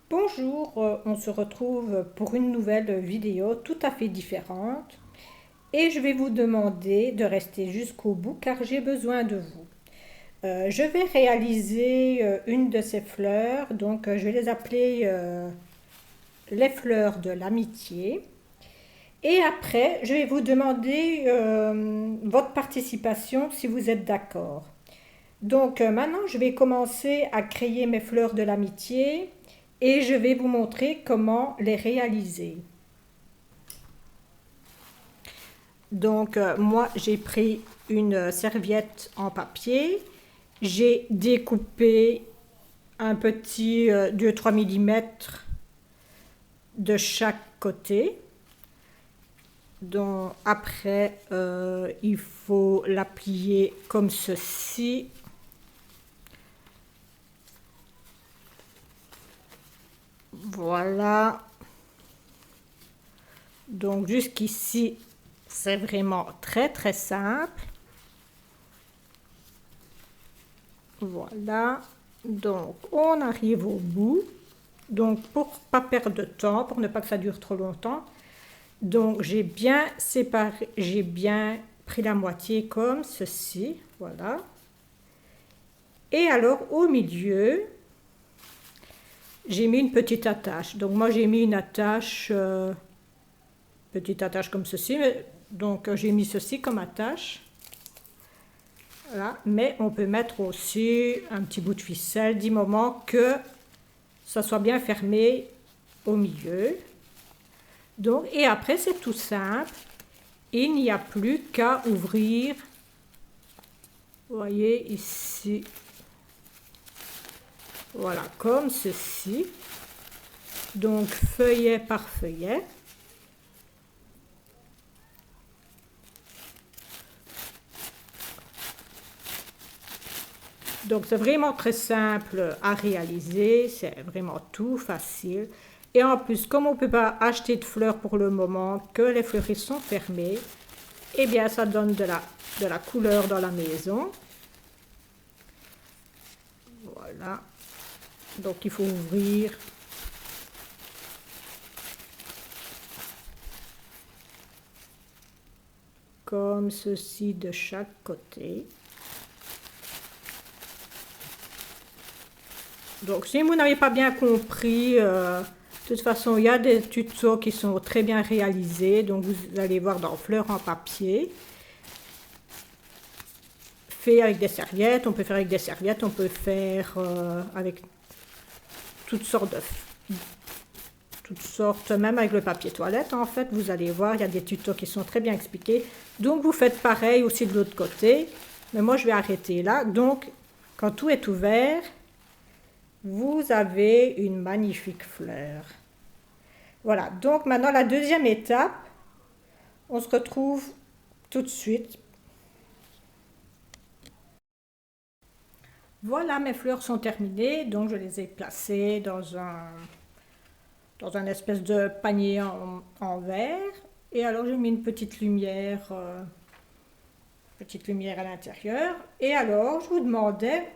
Bonjour, on se retrouve pour une nouvelle vidéo tout à fait différente et je vais vous demander de rester jusqu'au bout car j'ai besoin de vous. Je vais réaliser une de ces fleurs, donc je vais les appeler les fleurs de l'amitié. Et après, je vais vous demander votre participation si vous êtes d'accord. Donc maintenant, je vais commencer à créer mes fleurs de l'amitié et je vais vous montrer comment les réaliser. Donc moi, j'ai pris une serviette en papier, j'ai découpé un petit 2-3 mm de chaque côté. Donc après, il faut la plier comme ceci. Voilà. Donc jusqu'ici, c'est vraiment très simple. Voilà. Donc on arrive au bout. Donc pour pas perdre de temps, pour ne pas que ça dure trop longtemps, donc j'ai bien séparé, j'ai bien pris la moitié comme ceci. Voilà. Et alors au milieu, j'ai mis une petite attache. Donc moi j'ai mis une attache, petite attache comme ceci. Donc j'ai mis ceci comme attache. Voilà. Mais on peut mettre aussi un petit bout de ficelle du moment que ça soit bien fermé au milieu. Donc, et après c'est tout simple. Il n'y a plus qu'à ouvrir. Vous voyez ici. Voilà, comme ceci. Donc feuillet par feuillet. Donc c'est vraiment très simple à réaliser, c'est vraiment tout facile. Et en plus, comme on ne peut pas acheter de fleurs pour le moment, que les fleuristes sont fermés, eh bien ça donne de la couleur dans la maison. Voilà. Donc il faut ouvrir. Comme ceci de chaque côté. Donc si vous n'avez pas bien compris, de toute façon il y a des tutos qui sont très bien réalisés. Donc vous allez voir dans Fleurs en papier. Fait avec des serviettes, on peut faire avec des serviettes, on peut faire avec toutes sortes même avec le papier toilette en fait, vous allez voir, il y a des tutos qui sont très bien expliqués. Donc vous faites pareil aussi de l'autre côté, mais moi je vais arrêter là. Donc quand tout est ouvert, vous avez une magnifique fleur. Voilà, donc maintenant la deuxième étape, on se retrouve tout de suite. Voilà, mes fleurs sont terminées, donc je les ai placées dans un espèce de panier en verre. Et alors j'ai mis une petite lumière à l'intérieur. Et alors je vous demandais,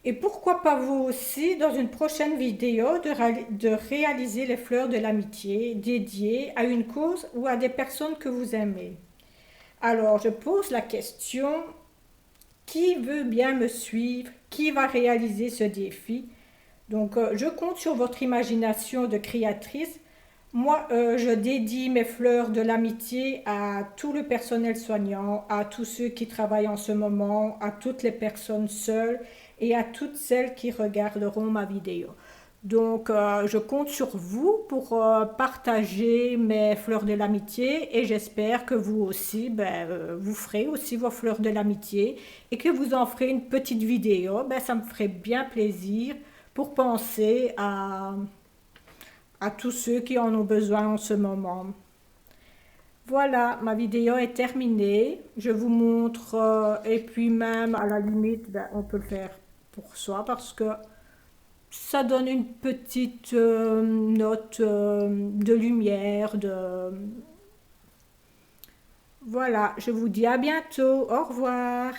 et pourquoi pas vous aussi, dans une prochaine vidéo, de réaliser les fleurs de l'amitié dédiées à une cause ou à des personnes que vous aimez. Alors je pose la question, qui veut bien me suivre? Qui va réaliser ce défi? Donc, je compte sur votre imagination de créatrice. Moi, je dédie mes fleurs de l'amitié à tout le personnel soignant, à tous ceux qui travaillent en ce moment, à toutes les personnes seules et à toutes celles qui regarderont ma vidéo. Donc, je compte sur vous pour partager mes fleurs de l'amitié et j'espère que vous aussi, vous ferez aussi vos fleurs de l'amitié et que vous en ferez une petite vidéo. Ça me ferait bien plaisir pour penser à tous ceux qui en ont besoin en ce moment. Voilà, ma vidéo est terminée. Je vous montre, et puis même à la limite, on peut le faire pour soi parce que ça donne une petite note de lumière. Voilà, je vous dis à bientôt. Au revoir.